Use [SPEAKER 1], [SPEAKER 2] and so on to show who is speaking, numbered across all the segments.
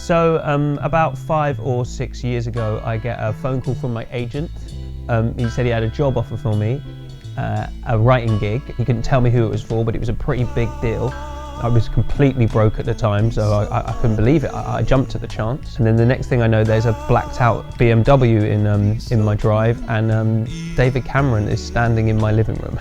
[SPEAKER 1] So about 5 or 6 years ago, I get a phone call from my agent. He said he had a job offer for me, a writing gig. He couldn't tell me who it was for, but it was a pretty big deal. I was completely broke at the time, so I couldn't believe it. I jumped at the chance. And then the next thing I know, there's a blacked out BMW in my drive, and David Cameron is standing in my living room.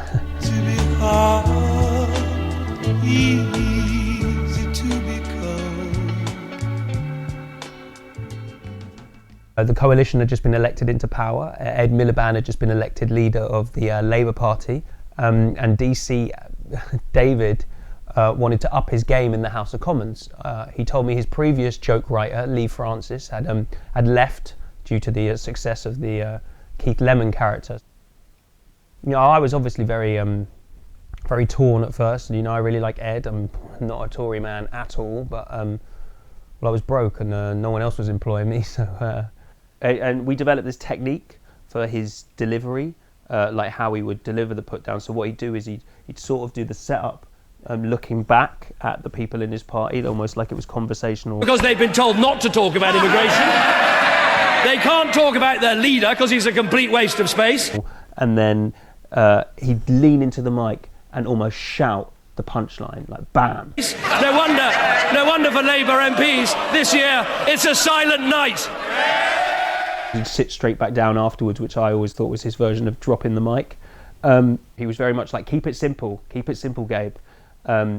[SPEAKER 1] The coalition had just been elected into power. Ed Miliband had just been elected leader of the Labour Party, and DC David wanted to up his game in the House of Commons. He told me his previous joke writer, Lee Francis, had left due to the success of the Keith Lemon character. You know, I was obviously very torn at first. You know, I really like Ed. I'm not a Tory man at all, but well, I was broke and no one else was employing me, so. And we developed this technique for his delivery, like how he would deliver the put down. So what he'd do is he'd sort of do the setup, looking back at the people in his party, almost like it was conversational.
[SPEAKER 2] Because they've been told not to talk about immigration. They can't talk about their leader because he's a complete waste of space.
[SPEAKER 1] And then he'd lean into the mic and almost shout the punchline, like bam.
[SPEAKER 2] No wonder for Labour MPs this year it's a silent night.
[SPEAKER 1] He'd sit straight back down afterwards, which I always thought was his version of dropping the mic. He was very much like, keep it simple, Gabe.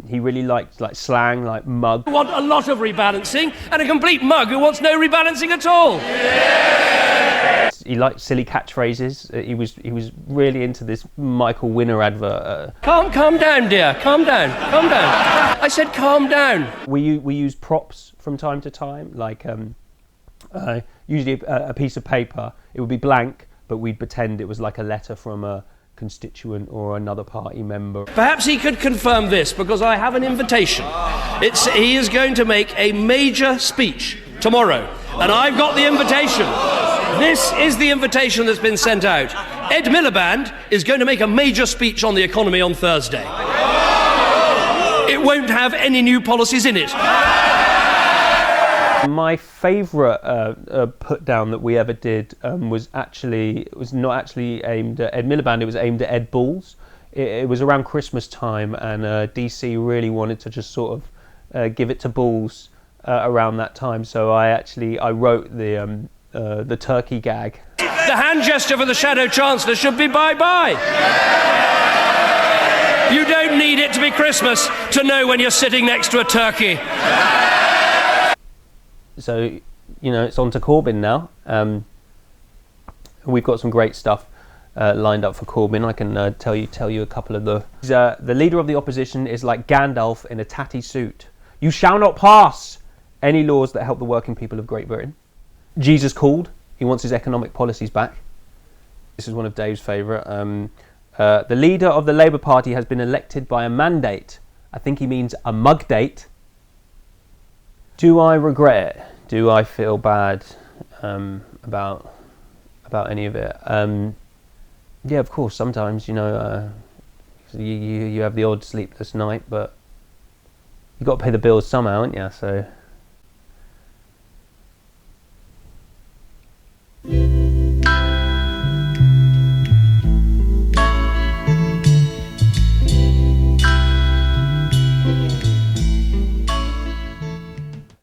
[SPEAKER 1] He really liked like slang, like mug.
[SPEAKER 2] We want a lot of rebalancing, and a complete mug who wants no rebalancing at all.
[SPEAKER 1] Yeah! He liked silly catchphrases. He was really into this Michael Winner advert.
[SPEAKER 2] Calm down, dear. Calm down. I said calm down.
[SPEAKER 1] We use props from time to time, like usually a piece of paper. It would be blank, but we'd pretend it was like a letter from a constituent or another party member.
[SPEAKER 2] Perhaps he could confirm this, because I have an invitation. He is going to make a major speech tomorrow, and I've got the invitation. This is the invitation that's been sent out. Ed Miliband is going to make a major speech on the economy on Thursday. It won't have any new policies in it.
[SPEAKER 1] My favourite put down that we ever did was not actually aimed at Ed Miliband. It was aimed at Ed Balls. It was around Christmas time, and DC really wanted to just sort of give it to Balls around that time. So I wrote the turkey gag.
[SPEAKER 2] The hand gesture for the Shadow Chancellor should be bye-bye. You don't need it to be Christmas to know when you're sitting next to a turkey.
[SPEAKER 1] So, you know, it's on to Corbyn now. We've got some great stuff lined up for Corbyn. I can tell you a couple of the... The leader of the opposition is like Gandalf in a tatty suit. You shall not pass any laws that help the working people of Great Britain. Jesus called. He wants his economic policies back. This is one of Dave's favourite. The leader of the Labour Party has been elected by a mandate. I think he means a mug date. Do I regret it? Do I feel bad about any of it? Yeah, of course. Sometimes, you know, you have the odd sleepless night, but you got to pay the bills somehow, haven't you? So.